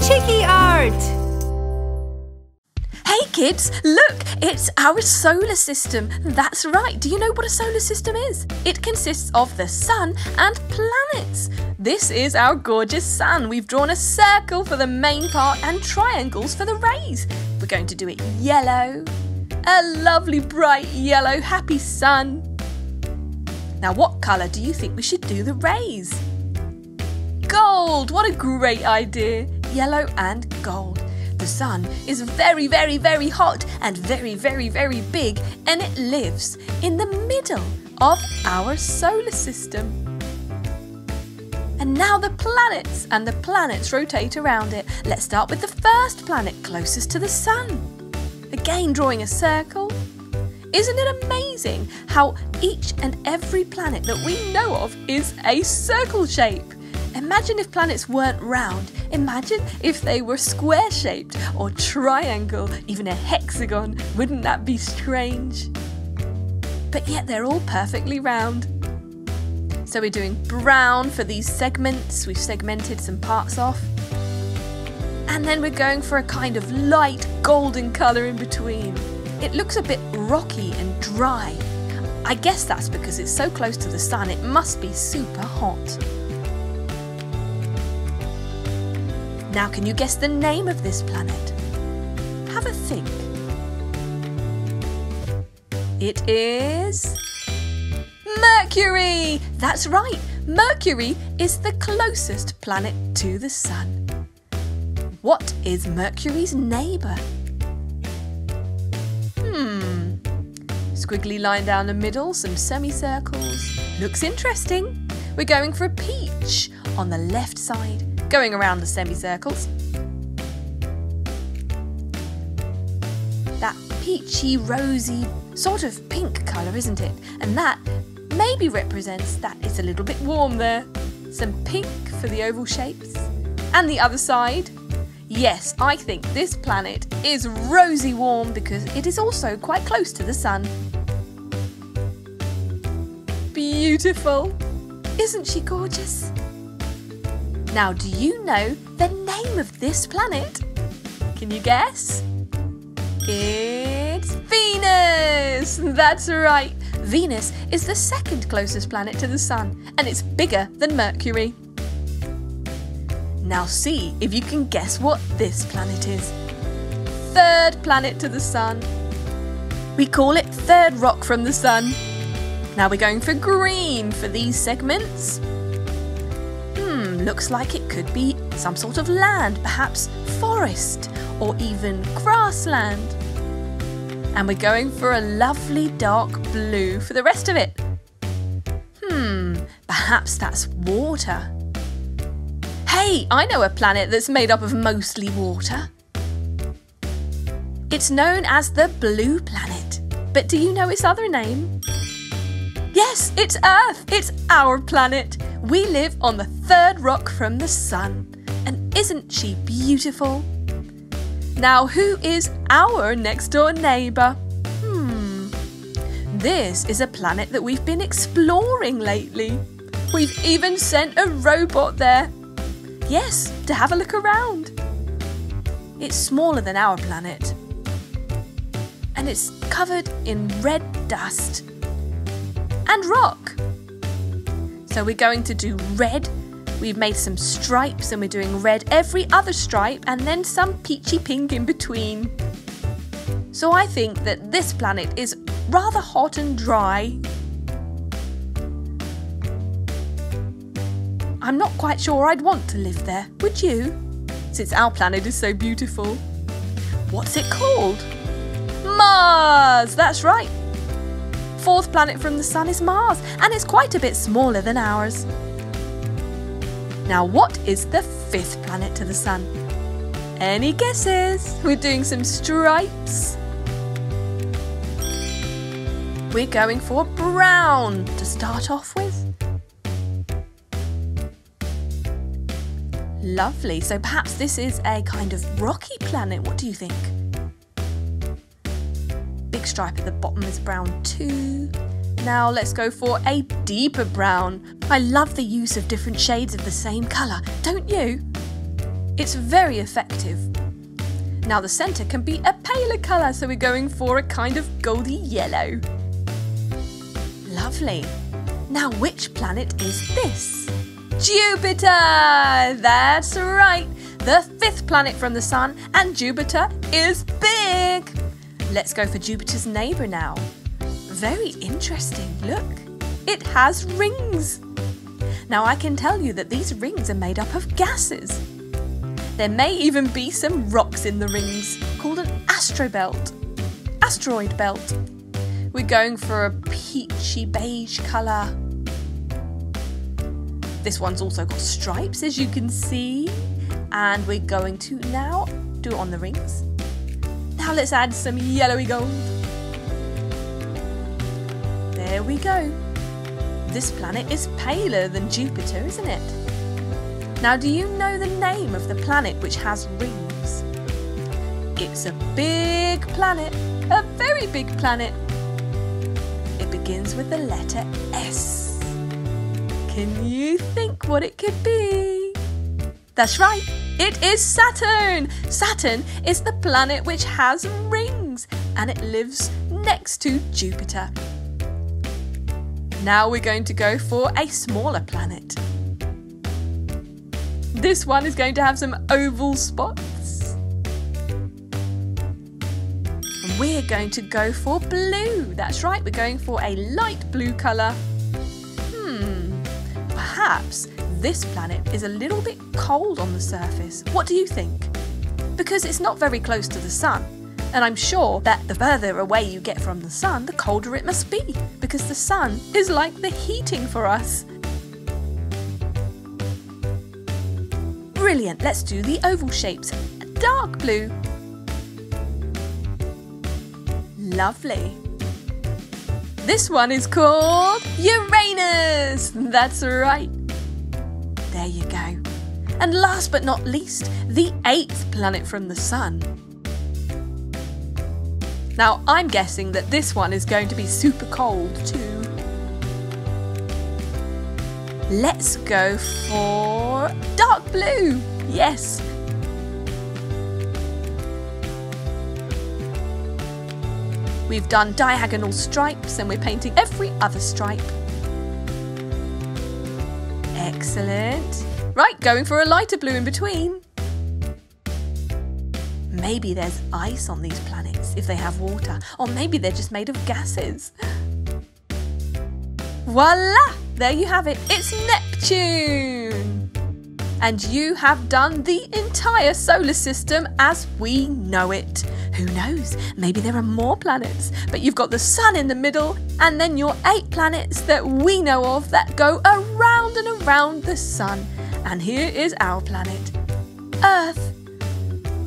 Chiki Art! Hey kids, look, it's our solar system. That's right, do you know what a solar system is? It consists of the sun and planets. This is our gorgeous sun. We've drawn a circle for the main part and triangles for the rays. We're going to do it yellow. A lovely bright yellow happy sun. Now what colour do you think we should do the rays? Gold! What a great idea! Yellow and gold. The sun is very, very, very hot and very, very, very big, and it lives in the middle of our solar system. And now the planets, and the planets rotate around it. Let's start with the first planet closest to the sun. Again, drawing a circle. Isn't it amazing how each and every planet that we know of is a circle shape? Imagine if planets weren't round. Imagine if they were square-shaped or triangle, even a hexagon. Wouldn't that be strange? But yet they're all perfectly round. So we're doing brown for these segments. We've segmented some parts off. And then we're going for a kind of light golden colour in between. It looks a bit rocky and dry. I guess that's because it's so close to the sun, it must be super hot. Now can you guess the name of this planet? Have a think. It is Mercury! That's right, Mercury is the closest planet to the sun. What is Mercury's neighbour? Squiggly line down the middle, some semicircles. Looks interesting. We're going for a peach on the left side, going around the semicircles. That peachy, rosy, sort of pink colour, isn't it? And that maybe represents that it's a little bit warm there. Some pink for the oval shapes. And the other side. Yes, I think this planet is rosy warm because it is also quite close to the sun. Beautiful! Isn't she gorgeous? Now, do you know the name of this planet? Can you guess? It's Venus! That's right! Venus is the second closest planet to the sun, and it's bigger than Mercury. Now see if you can guess what this planet is. Third planet to the sun. We call it third rock from the sun. Now we're going for green for these segments. Looks like it could be some sort of land, perhaps forest or even grassland. And we're going for a lovely dark blue for the rest of it. Perhaps that's water. Hey, I know a planet that's made up of mostly water. It's known as the blue planet. But do you know its other name? Yes, it's Earth. It's our planet. We live on the third rock from the sun. And isn't she beautiful? Now, who is our next door neighbour? This is a planet that we've been exploring lately. We've even sent a robot there. Yes, to have a look around. It's smaller than our planet. And it's covered in red dust and rock. So we're going to do red. We've made some stripes and we're doing red every other stripe and then some peachy pink in between. So I think that this planet is rather hot and dry. I'm not quite sure I'd want to live there, would you? Since our planet is so beautiful. What's it called? Mars! That's right. Fourth planet from the sun is Mars, and it's quite a bit smaller than ours. Now, what is the fifth planet to the sun? Any guesses? We're doing some stripes. We're going for brown to start off with. Lovely, so perhaps this is a kind of rocky planet. What do you think? Big stripe at the bottom is brown too. Now let's go for a deeper brown. I love the use of different shades of the same colour, don't you? It's very effective. Now the centre can be a paler colour, so we're going for a kind of goldy yellow. Lovely. Now which planet is this? Jupiter! That's right. The 5th planet from the Sun, and Jupiter is big. Let's go for Jupiter's neighbour now. Very interesting, look. It has rings. Now I can tell you that these rings are made up of gases. There may even be some rocks in the rings, called an asteroid belt. We're going for a peachy beige colour. This one's also got stripes, as you can see. And we're going to now do it on the rings. Now let's add some yellowy gold. There we go. This planet is paler than Jupiter, isn't it? Now, do you know the name of the planet which has rings? It's a big planet, a very big planet. It begins with the letter S. Can you think what it could be? That's right, it is Saturn! Saturn is the planet which has rings, and it lives next to Jupiter. Now we're going to go for a smaller planet. This one is going to have some oval spots. And we're going to go for blue. That's right, we're going for a light blue colour. Perhaps this planet is a little bit cold on the surface. What do you think? Because it's not very close to the Sun. And I'm sure that the further away you get from the Sun, the colder it must be. Because the Sun is like the heating for us. Brilliant, let's do the oval shapes. Dark blue. Lovely. This one is called Uranus. That's right. There you go. And last but not least, the 8th planet from the Sun. Now, I'm guessing that this one is going to be super cold too. Let's go for dark blue. Yes. We've done diagonal stripes and we're painting every other stripe. Excellent. Right, going for a lighter blue in between. Maybe there's ice on these planets if they have water, or maybe they're just made of gases. Voila! There you have it. It's Neptune! And you have done the entire solar system as we know it. Who knows? Maybe there are more planets, but you've got the Sun in the middle, and then your 8 planets that we know of that go around and around the Sun. And here is our planet, Earth.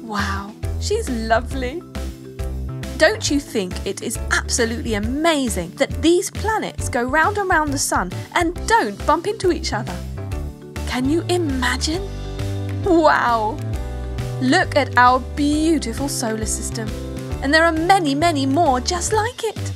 Wow, she's lovely. Don't you think it is absolutely amazing that these planets go round and round the Sun and don't bump into each other? Can you imagine? Wow! Look at our beautiful solar system. And there are many, many more just like it.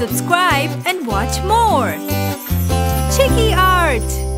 Subscribe and watch more. Chiki Art!